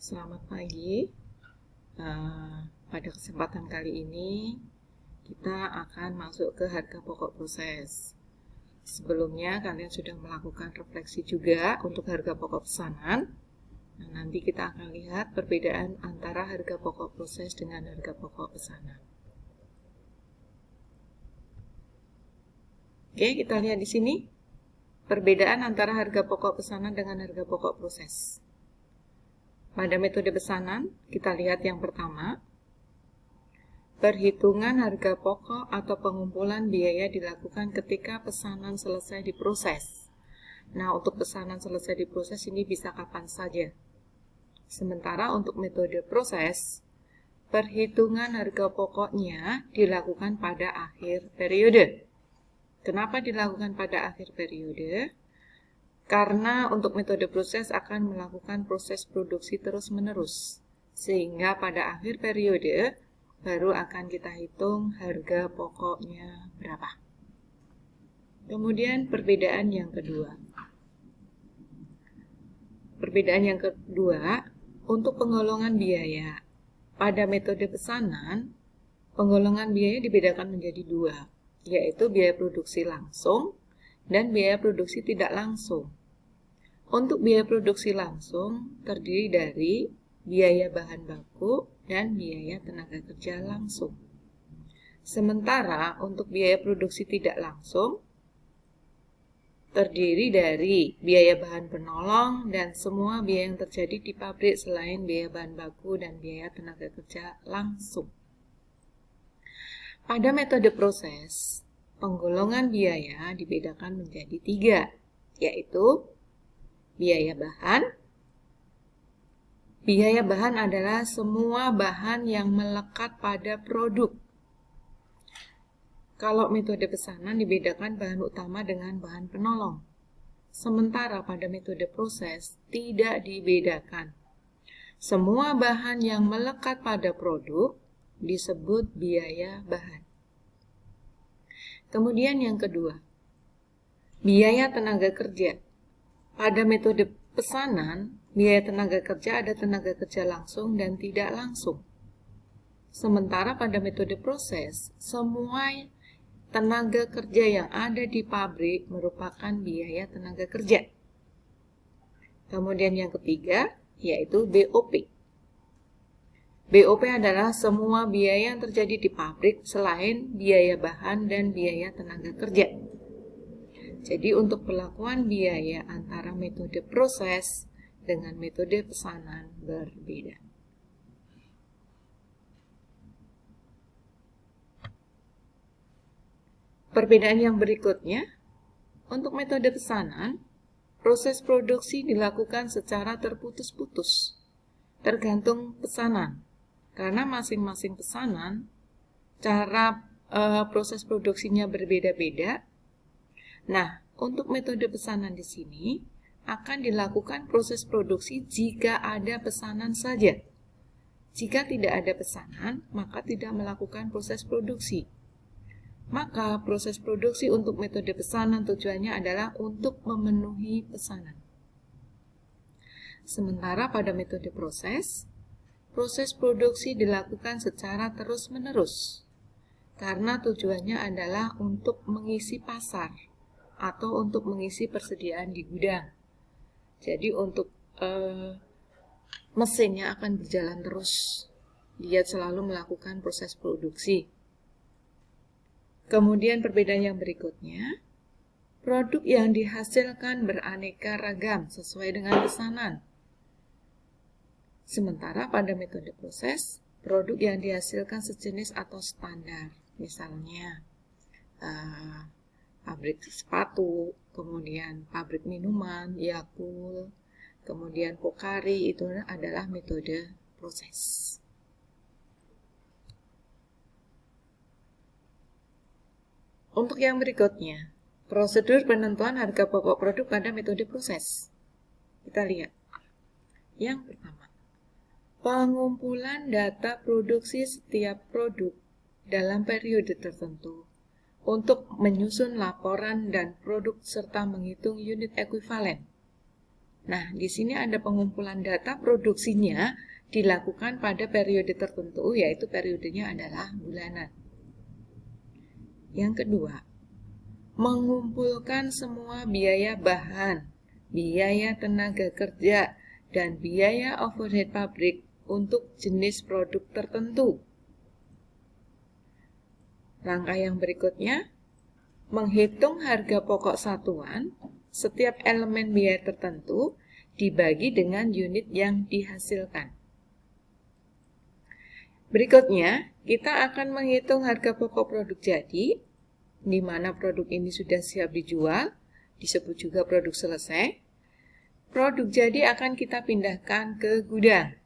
Selamat pagi. Pada kesempatan kali ini kita akan masuk ke harga pokok proses. Sebelumnya kalian sudah melakukan refleksi juga untuk harga pokok pesanan. Nah, nanti kita akan lihat perbedaan antara harga pokok proses dengan harga pokok pesanan. Oke, kita lihat di sini perbedaan antara harga pokok pesanan dengan harga pokok proses. Pada metode pesanan, kita lihat yang pertama, perhitungan harga pokok atau pengumpulan biaya dilakukan ketika pesanan selesai diproses. Nah, untuk pesanan selesai diproses ini bisa kapan saja. Sementara untuk metode proses, perhitungan harga pokoknya dilakukan pada akhir periode. Kenapa dilakukan pada akhir periode? Karena untuk metode proses akan melakukan proses produksi terus-menerus, sehingga pada akhir periode baru akan kita hitung harga pokoknya berapa. Kemudian perbedaan yang kedua. Perbedaan yang kedua, untuk penggolongan biaya. Pada metode pesanan, penggolongan biaya dibedakan menjadi dua, yaitu biaya produksi langsung dan biaya produksi tidak langsung. Untuk biaya produksi langsung terdiri dari biaya bahan baku dan biaya tenaga kerja langsung. Sementara untuk biaya produksi tidak langsung terdiri dari biaya bahan penolong dan semua biaya yang terjadi di pabrik selain biaya bahan baku dan biaya tenaga kerja langsung. Pada metode proses, penggolongan biaya dibedakan menjadi tiga, yaitu biaya bahan. Biaya bahan adalah semua bahan yang melekat pada produk. Kalau metode pesanan dibedakan bahan utama dengan bahan penolong. Sementara pada metode proses tidak dibedakan. Semua bahan yang melekat pada produk disebut biaya bahan. Kemudian yang kedua, biaya tenaga kerja. Pada metode pesanan, biaya tenaga kerja ada tenaga kerja langsung dan tidak langsung. Sementara pada metode proses, semua tenaga kerja yang ada di pabrik merupakan biaya tenaga kerja. Kemudian yang ketiga, yaitu BOP. BOP adalah semua biaya yang terjadi di pabrik selain biaya bahan dan biaya tenaga kerja. Jadi untuk pelakuan biaya antara metode proses dengan metode pesanan berbeda. Perbedaan yang berikutnya, untuk metode pesanan, proses produksi dilakukan secara terputus-putus, tergantung pesanan. Karena masing-masing pesanan, cara proses produksinya berbeda-beda. Nah, untuk metode pesanan di sini akan dilakukan proses produksi jika ada pesanan saja. Jika tidak ada pesanan, maka tidak melakukan proses produksi. Maka proses produksi untuk metode pesanan tujuannya adalah untuk memenuhi pesanan. Sementara pada metode proses produksi dilakukan secara terus-menerus. Karena tujuannya adalah untuk mengisi pasar atau untuk mengisi persediaan di gudang. Jadi untuk mesinnya akan berjalan terus. Dia selalu melakukan proses produksi. Kemudian perbedaan yang berikutnya, produk yang dihasilkan beraneka ragam sesuai dengan pesanan. Sementara pada metode proses, produk yang dihasilkan sejenis atau standar. Misalnya, pabrik sepatu, kemudian pabrik minuman, Yakult, kemudian Pocari, itu adalah metode proses. Untuk yang berikutnya, prosedur penentuan harga pokok produk pada metode proses. Kita lihat. Yang pertama, pengumpulan data produksi setiap produk dalam periode tertentu untuk menyusun laporan dan produk serta menghitung unit ekuivalen. Nah, di sini ada pengumpulan data produksinya dilakukan pada periode tertentu, yaitu periodenya adalah bulanan. Yang kedua, mengumpulkan semua biaya bahan, biaya tenaga kerja, dan biaya overhead pabrik untuk jenis produk tertentu. Langkah yang berikutnya, menghitung harga pokok satuan. Setiap elemen biaya tertentu dibagi dengan unit yang dihasilkan. Berikutnya, kita akan menghitung harga pokok produk jadi, di mana produk ini sudah siap dijual, disebut juga produk selesai. Produk jadi akan kita pindahkan ke gudang.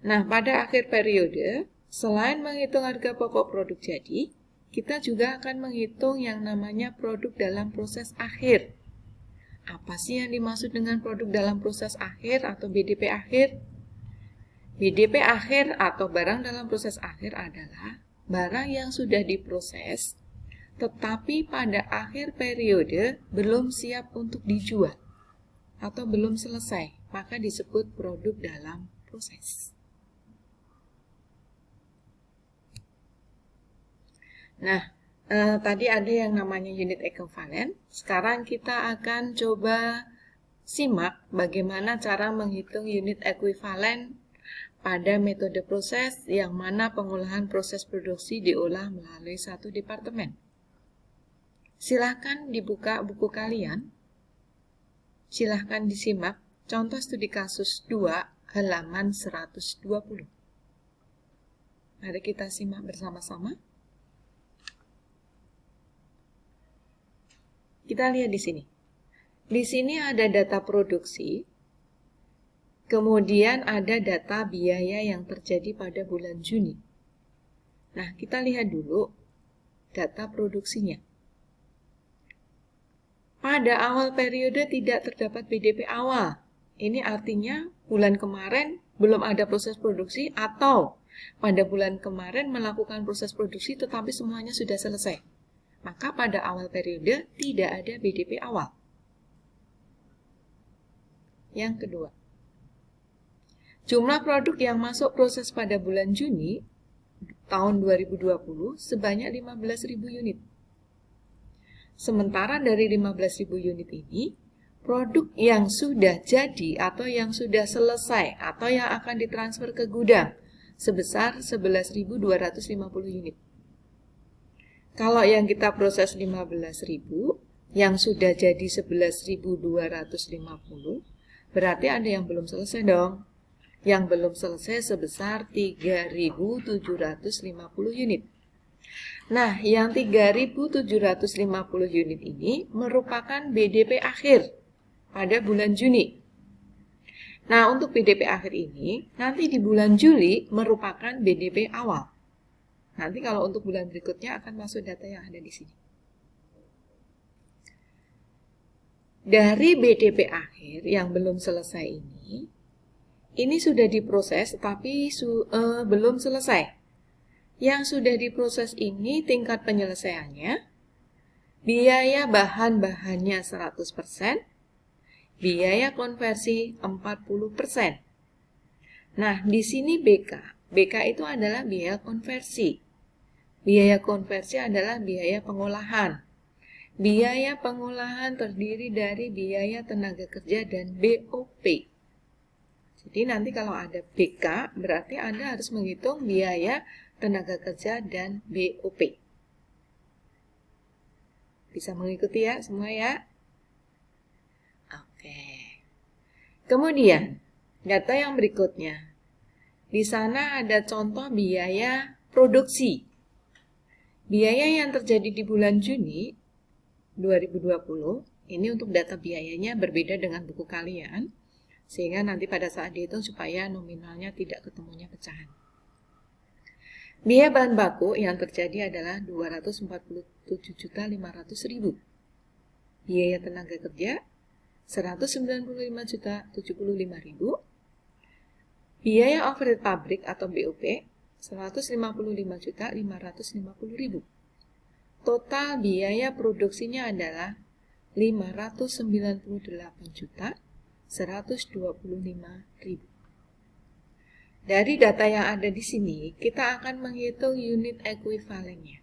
Nah, pada akhir periode, selain menghitung harga pokok produk jadi, kita juga akan menghitung yang namanya produk dalam proses akhir. Apa sih yang dimaksud dengan produk dalam proses akhir atau BDP akhir? BDP akhir atau barang dalam proses akhir adalah barang yang sudah diproses, tetapi pada akhir periode belum siap untuk dijual atau belum selesai, maka disebut produk dalam proses. Nah, tadi ada yang namanya unit ekuivalen. Sekarang kita akan coba simak bagaimana cara menghitung unit ekuivalen pada metode proses yang mana pengolahan proses produksi diolah melalui satu departemen. Silahkan dibuka buku kalian. Silahkan disimak contoh studi kasus 2 halaman 120. Mari kita simak bersama-sama. Kita lihat di sini. Di sini ada data produksi, kemudian ada data biaya yang terjadi pada bulan Juni. Nah, kita lihat dulu data produksinya. Pada awal periode tidak terdapat BDP awal. Ini artinya bulan kemarin belum ada proses produksi atau pada bulan kemarin melakukan proses produksi tetapi semuanya sudah selesai. Maka pada awal periode tidak ada BDP awal. Yang kedua, jumlah produk yang masuk proses pada bulan Juni tahun 2020 sebanyak 15.000 unit. Sementara dari 15.000 unit ini, produk yang sudah jadi atau yang sudah selesai atau yang akan ditransfer ke gudang sebesar 11.250 unit. Kalau yang kita proses 15.000, yang sudah jadi 11.250, berarti ada yang belum selesai dong. Yang belum selesai sebesar 3.750 unit. Nah, yang 3.750 unit ini merupakan BDP akhir pada bulan Juni. Nah, untuk BDP akhir ini, nanti di bulan Juli merupakan BDP awal. Nanti kalau untuk bulan berikutnya akan masuk data yang ada di sini. Dari BDP akhir yang belum selesai ini sudah diproses tapi belum selesai. Yang sudah diproses ini tingkat penyelesaiannya, biaya bahan-bahannya 100%, biaya konversi 40%. Nah, di sini BK. BK itu adalah biaya konversi. Biaya konversi adalah biaya pengolahan. Biaya pengolahan terdiri dari biaya tenaga kerja dan BOP. Jadi nanti kalau ada BK, berarti Anda harus menghitung biaya tenaga kerja dan BOP. Bisa mengikuti ya semua ya? Oke. Kemudian, data yang berikutnya. Di sana ada contoh biaya produksi. Biaya yang terjadi di bulan Juni 2020, ini untuk data biayanya berbeda dengan buku kalian, sehingga nanti pada saat dihitung supaya nominalnya tidak ketemunya pecahan. Biaya bahan baku yang terjadi adalah 247.500.000. Biaya tenaga kerja 195.075.000. Biaya overhead pabrik atau BOP 155.550.000. Total biaya produksinya adalah 598.950.000 125.000. Dari data yang ada di sini, kita akan menghitung unit ekuivalennya.